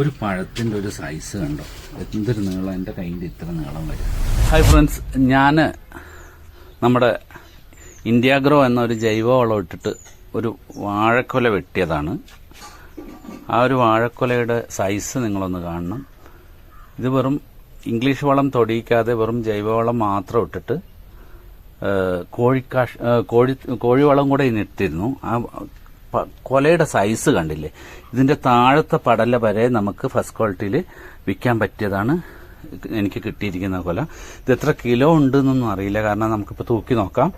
ഒരു പഴത്തിൻ്റെ ഒരു സൈസ് കണ്ടോ, എന്തൊരു നീളം, എൻ്റെ കയ്യിൽ ഇത്ര നീളം വരും. ഹായ് ഫ്രണ്ട്സ്, ഞാൻ നമ്മുടെ ഇന്ത്യാഗ്രോ എന്നൊരു ജൈവവളം ഇട്ടിട്ട് ഒരു വാഴക്കൊല വെട്ടിയതാണ്. ആ ഒരു വാഴക്കൊലയുടെ സൈസ് നിങ്ങളൊന്ന് കാണണം. ഇത് വെറും ഇംഗ്ലീഷ് വളം തൊടിയിക്കാതെ വെറും ജൈവവളം മാത്രം ഇട്ടിട്ട് കോഴിവളം കൂടെ ഇട്ടിരുന്നു. ആ കൊലയുടെ സൈസ് കണ്ടില്ലേ, ഇതിന്റെ താഴത്തെ പടല വരെ നമുക്ക് ഫസ്റ്റ് ക്വാളിറ്റിയിൽ വിൽക്കാൻ പറ്റിയതാണ് എനിക്ക് കിട്ടിയിരിക്കുന്ന കൊല. ഇത് എത്ര കിലോ ഉണ്ട് എന്നൊന്നും അറിയില്ല, കാരണം നമുക്കിപ്പോൾ തൂക്കി നോക്കാം.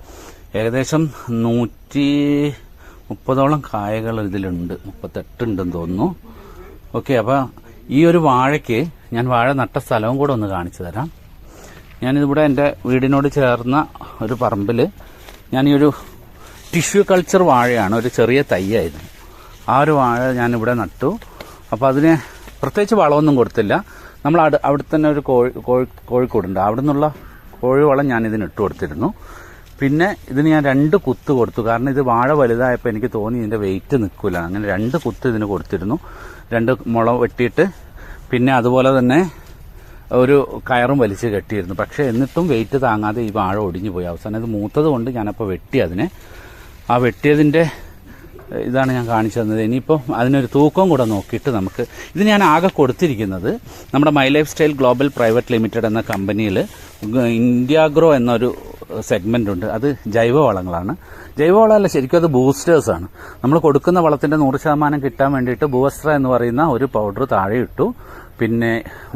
ഏകദേശം 130ഓളം കായകൾ ഇതിലുണ്ട്, 38 ഉണ്ടെന്ന് തോന്നുന്നു. ഓക്കെ, അപ്പോൾ ഈ ഒരു വാഴയ്ക്ക് ഞാൻ വാഴ നട്ട സ്ഥലവും കൂടെ ഒന്ന് കാണിച്ചു തരാം. ഞാനിവിടെ എൻ്റെ വീടിനോട് ചേർന്ന ഒരു പറമ്പിൽ ഞാൻ ഈ ഒരു ടിഷ്യൂ കൾച്ചർ വാഴയാണ്, ഒരു ചെറിയ തൈയായിരുന്നു. ആ ഒരു വാഴ ഞാനിവിടെ നട്ടു. അപ്പോൾ അതിന് പ്രത്യേകിച്ച് വളമൊന്നും കൊടുത്തില്ല. നമ്മൾ അവിടെ തന്നെ ഒരു കോഴിക്കോടുണ്ട്, അവിടെ നിന്നുള്ള കോഴിവളം ഞാൻ ഇതിന് ഇട്ട് കൊടുത്തിരുന്നു. പിന്നെ ഇതിന് ഞാൻ 2 കുത്ത് കൊടുത്തു, കാരണം ഇത് വാഴ വലുതായപ്പോൾ എനിക്ക് തോന്നി ഇതിൻ്റെ വെയിറ്റ് നിൽക്കില്ല. അങ്ങനെ 2 കുത്ത് ഇതിന് കൊടുത്തിരുന്നു, 2 മുള വെട്ടിയിട്ട്. പിന്നെ അതുപോലെ തന്നെ ഒരു കയറും വലിച്ച് കെട്ടിയിരുന്നു. പക്ഷേ എന്നിട്ടും വെയിറ്റ് താങ്ങാതെ ഈ വാഴ ഒടിഞ്ഞു പോയി. അവസാനം ഇത് മൂത്തത് കൊണ്ട് ഞാനപ്പോൾ വെട്ടി അതിനെ. ആ വെട്ടിയതിൻ്റെ ഇതാണ് ഞാൻ കാണിച്ചു തന്നത്. ഇനിയിപ്പോൾ അതിനൊരു തൂക്കം കൂടെ നോക്കിയിട്ട് നമുക്ക് ഇത് ഞാൻ ആകെ കൊടുത്തിരിക്കുന്നത് നമ്മുടെ my life style global private limited എന്ന കമ്പനിയിൽ ഇന്ത്യാഗ്രോ എന്നൊരു സെഗ്മെന്റ് ഉണ്ട്. അത് ജൈവവളങ്ങളാണ്. ജൈവവളമല്ല, ശരിക്കും അത് ബൂസ്റ്റേഴ്സാണ്. നമ്മൾ കൊടുക്കുന്ന വളത്തിന്റെ 100% കിട്ടാൻ വേണ്ടിയിട്ട് ബൂസ്റ്റർ എന്ന് പറയുന്ന ഒരു പൗഡർ താഴെ ഇട്ടു. പിന്നെ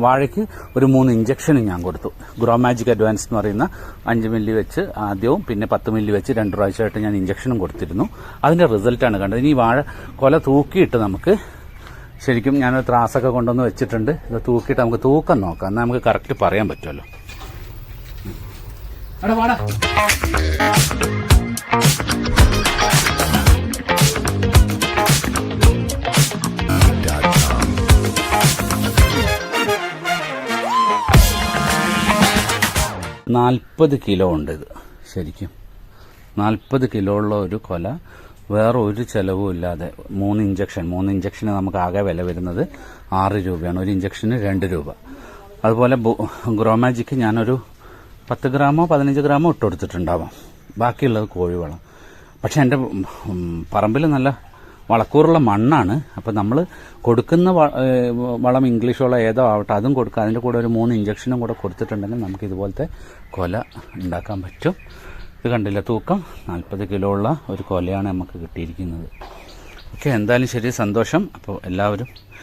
വാഴയ്ക്ക് ഒരു 3 ഇഞ്ചക്ഷനും ഞാൻ കൊടുത്തു. ഗ്രോ മാജിക് അഡ്വാൻസ് എന്ന് പറയുന്ന 5 മില്ലി വെച്ച് ആദ്യവും പിന്നെ 10 മില്ലി വെച്ച് 2 പ്രാവശ്യമായിട്ട് ഞാൻ ഇഞ്ചക്ഷനും കൊടുത്തിരുന്നു. അതിന്റെ റിസൾട്ടാണ് കണ്ടത്. ഇനി വാഴ കൊല തൂക്കിയിട്ട് നമുക്ക് ശരിക്കും ഞാനൊരു ത്രാസൊക്കെ കൊണ്ടുവന്ന് വെച്ചിട്ടുണ്ട്. ഇത് തൂക്കിയിട്ട് നമുക്ക് തൂക്കം നോക്കാം, എന്നാൽ നമുക്ക് കറക്റ്റ് പറയാൻ പറ്റുമല്ലോ. അവിടെ വാടാ. $40 കിലോ ഉണ്ട് ഇത്. ശരിക്കും 40 കിലോ ഉള്ള ഒരു കൊല, വേറെ ഒരു ചെലവും ഇല്ലാതെ 3 ഇഞ്ചക്ഷന് നമുക്ക് ആകെ വില വരുന്നത് 6 രൂപയാണ്. ഒരു ഇഞ്ചക്ഷന് 2 രൂപ. അതുപോലെ ഗ്രോ മാജിക്ക് ഞാനൊരു 10 ഗ്രാമോ 15 ഗ്രാമോ ഇട്ട് കൊടുത്തിട്ടുണ്ടാവാം. ബാക്കിയുള്ളത് കോഴിവളം. പക്ഷെ എൻ്റെ പറമ്പിൽ നല്ല വളക്കൂറുള്ള മണ്ണാണ്. അപ്പം നമ്മൾ കൊടുക്കുന്ന വളം ഇംഗ്ലീഷ് വളം ഏതോ ആവട്ടെ അതും കൊടുക്കുക. അതിൻ്റെ കൂടെ ഒരു 3 ഇഞ്ചക്ഷനും കൂടെ കൊടുത്തിട്ടുണ്ടെങ്കിൽ നമുക്ക് ഇതുപോലത്തെ കൊല ഉണ്ടാക്കാൻ പറ്റും. ഇത് കണ്ടില്ല തൂക്കം, 40 കിലോ ഉള്ള ഒരു കൊലയാണ് നമുക്ക് കിട്ടിയിരിക്കുന്നത്. ഓക്കെ, എന്തായാലും ശരി, സന്തോഷം. അപ്പോൾ എല്ലാവരും